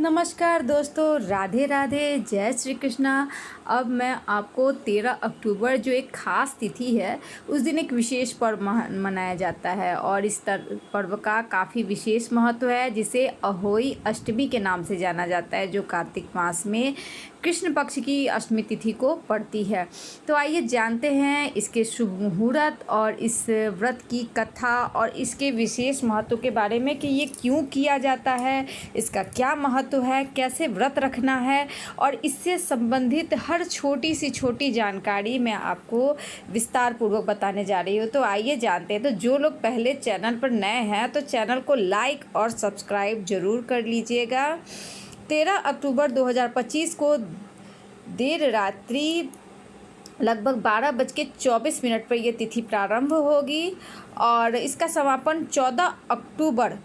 नमस्कार दोस्तों, राधे राधे, जय श्री कृष्णा। अब मैं आपको 13 अक्टूबर जो एक ख़ास तिथि है, उस दिन एक विशेष पर्व मनाया जाता है और इस पर्व का काफ़ी विशेष महत्व है, जिसे अहोई अष्टमी के नाम से जाना जाता है, जो कार्तिक मास में कृष्ण पक्ष की अष्टमी तिथि को पड़ती है। तो आइए जानते हैं इसके शुभ मुहूर्त और इस व्रत की कथा और इसके विशेष महत्व के बारे में कि ये क्यों किया जाता है, इसका क्या महत्व है, कैसे व्रत रखना है और इससे संबंधित हर छोटी से छोटी जानकारी मैं आपको विस्तार पूर्वक बताने जा रही हूँ। तो आइए जानते हैं। तो जो लोग पहले चैनल पर नए हैं तो चैनल को लाइक और सब्सक्राइब ज़रूर कर लीजिएगा। 13 अक्टूबर 2025 को देर रात्रि लगभग 12:24 पर यह तिथि प्रारंभ होगी और इसका समापन 14 अक्टूबर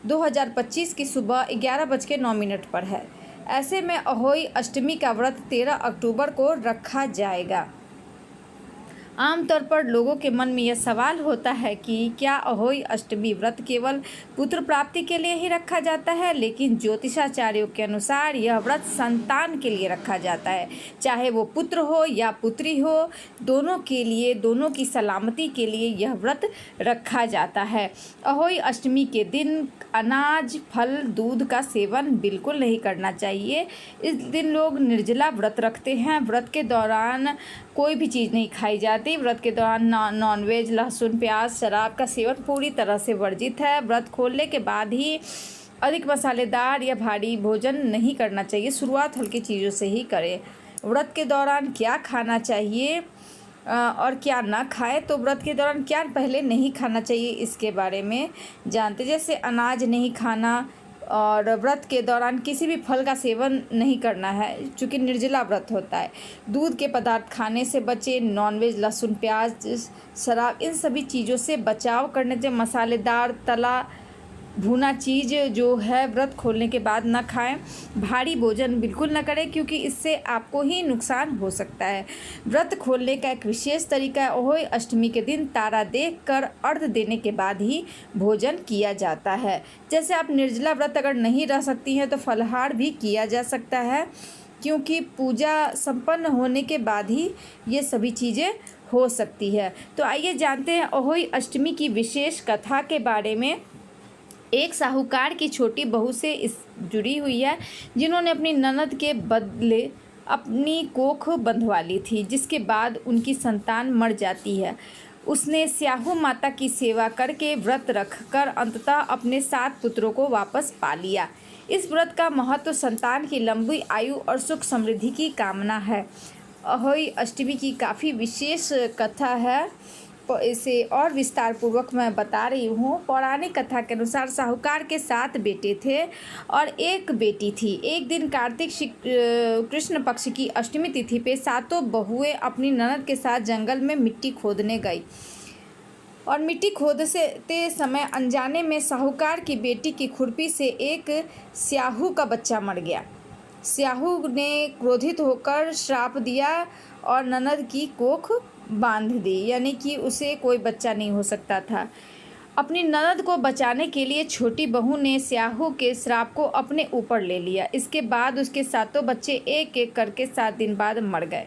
2025 की सुबह 11:09 पर है। ऐसे में अहोई अष्टमी का व्रत 13 अक्टूबर को रखा जाएगा। आमतौर पर लोगों के मन में यह सवाल होता है कि क्या अहोई अष्टमी व्रत केवल पुत्र प्राप्ति के लिए ही रखा जाता है, लेकिन ज्योतिषाचार्यों के अनुसार यह व्रत संतान के लिए रखा जाता है। चाहे वो पुत्र हो या पुत्री हो, दोनों के लिए, दोनों की सलामती के लिए यह व्रत रखा जाता है। अहोई अष्टमी के दिन अनाज, फल, दूध का सेवन बिल्कुल नहीं करना चाहिए। इस दिन लोग निर्जला व्रत रखते हैं। व्रत के दौरान कोई भी चीज़ नहीं खाई जाती। व्रत के दौरान नॉनवेज, लहसुन, प्याज, शराब का सेवन पूरी तरह से वर्जित है। व्रत खोलने के बाद ही अधिक मसालेदार या भारी भोजन नहीं करना चाहिए। शुरुआत हल्की चीज़ों से ही करें। व्रत के दौरान क्या खाना चाहिए और क्या ना खाए, तो व्रत के दौरान क्या पहले नहीं खाना चाहिए इसके बारे में जानते। जैसे अनाज नहीं खाना और व्रत के दौरान किसी भी फल का सेवन नहीं करना है, चूँकि निर्जला व्रत होता है। दूध के पदार्थ खाने से बचें। नॉनवेज, लहसुन, प्याज, शराब, इन सभी चीज़ों से बचाव करने से मसालेदार, तला भुना चीज़ जो है व्रत खोलने के बाद ना खाएं। भारी भोजन बिल्कुल ना करें, क्योंकि इससे आपको ही नुकसान हो सकता है। व्रत खोलने का एक विशेष तरीका अहोई अष्टमी के दिन तारा देखकर अर्घ देने के बाद ही भोजन किया जाता है। जैसे आप निर्जला व्रत अगर नहीं रह सकती हैं तो फलाहार भी किया जा सकता है, क्योंकि पूजा संपन्न होने के बाद ही ये सभी चीज़ें हो सकती है। तो आइए जानते हैं अहोई अष्टमी की विशेष कथा के बारे में। एक साहूकार की छोटी बहू से इस जुड़ी हुई है, जिन्होंने अपनी ननद के बदले अपनी कोख बंधवा ली थी, जिसके बाद उनकी संतान मर जाती है। उसने स्याहू माता की सेवा करके व्रत रखकर अंततः अपने 7 पुत्रों को वापस पा लिया। इस व्रत का महत्व संतान की लंबी आयु और सुख समृद्धि की कामना है। अहोई अष्टमी की काफ़ी विशेष कथा है, इसे और विस्तार पूर्वक मैं बता रही हूँ। पौराणिक कथा के अनुसार साहूकार के 7 बेटे थे और एक बेटी थी। एक दिन कार्तिक कृष्ण पक्ष की अष्टमी तिथि पे 7 बहुएं अपनी ननद के साथ जंगल में मिट्टी खोदने गई और मिट्टी खोदते समय अनजाने में साहूकार की बेटी की खुरपी से एक स्याहू का बच्चा मर गया। स्याहू ने क्रोधित होकर श्राप दिया और ननद की कोख बांध दी, यानी कि उसे कोई बच्चा नहीं हो सकता था। अपनी ननद को बचाने के लिए छोटी बहू ने स्याहू के श्राप को अपने ऊपर ले लिया। इसके बाद उसके 7 बच्चे एक एक करके 7 दिन बाद मर गए।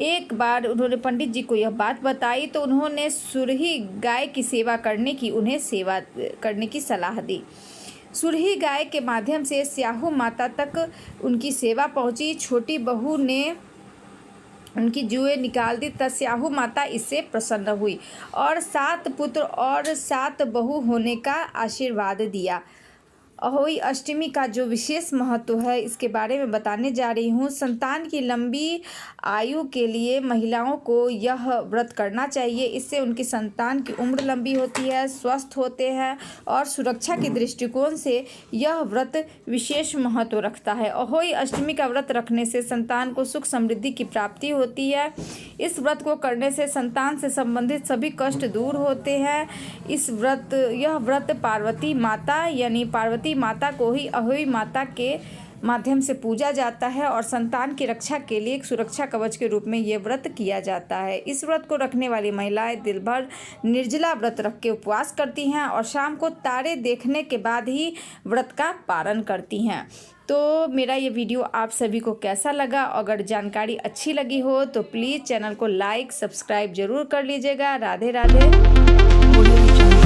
एक बार उन्होंने पंडित जी को यह बात बताई तो उन्होंने सुरही गाय की सेवा करने की सलाह दी। सुरही गाय के माध्यम से स्याहू माता तक उनकी सेवा पहुंची। छोटी बहू ने उनकी जुएं निकाल दी, तब स्याहू माता इससे प्रसन्न हुई और 7 पुत्र और 7 बहू होने का आशीर्वाद दिया। अहोई अष्टमी का जो विशेष महत्व है इसके बारे में बताने जा रही हूँ। संतान की लंबी आयु के लिए महिलाओं को यह व्रत करना चाहिए। इससे उनकी संतान की उम्र लंबी होती है, स्वस्थ होते हैं और सुरक्षा के दृष्टिकोण से यह व्रत विशेष महत्व रखता है। अहोई अष्टमी का व्रत रखने से संतान को सुख समृद्धि की प्राप्ति होती है। इस व्रत को करने से संतान से संबंधित सभी कष्ट दूर होते हैं। यह व्रत पार्वती माता यानी पार्वती माता को ही अहोई माता के माध्यम से पूजा जाता है और संतान की रक्षा के लिए एक सुरक्षा कवच के रूप में ये व्रत किया जाता है। इस व्रत को रखने वाली महिलाएं दिन भर निर्जला व्रत रख के उपवास करती हैं और शाम को तारे देखने के बाद ही व्रत का पारण करती हैं। तो मेरा ये वीडियो आप सभी को कैसा लगा? अगर जानकारी अच्छी लगी हो तो प्लीज़ चैनल को लाइक सब्सक्राइब ज़रूर कर लीजिएगा। राधे राधे।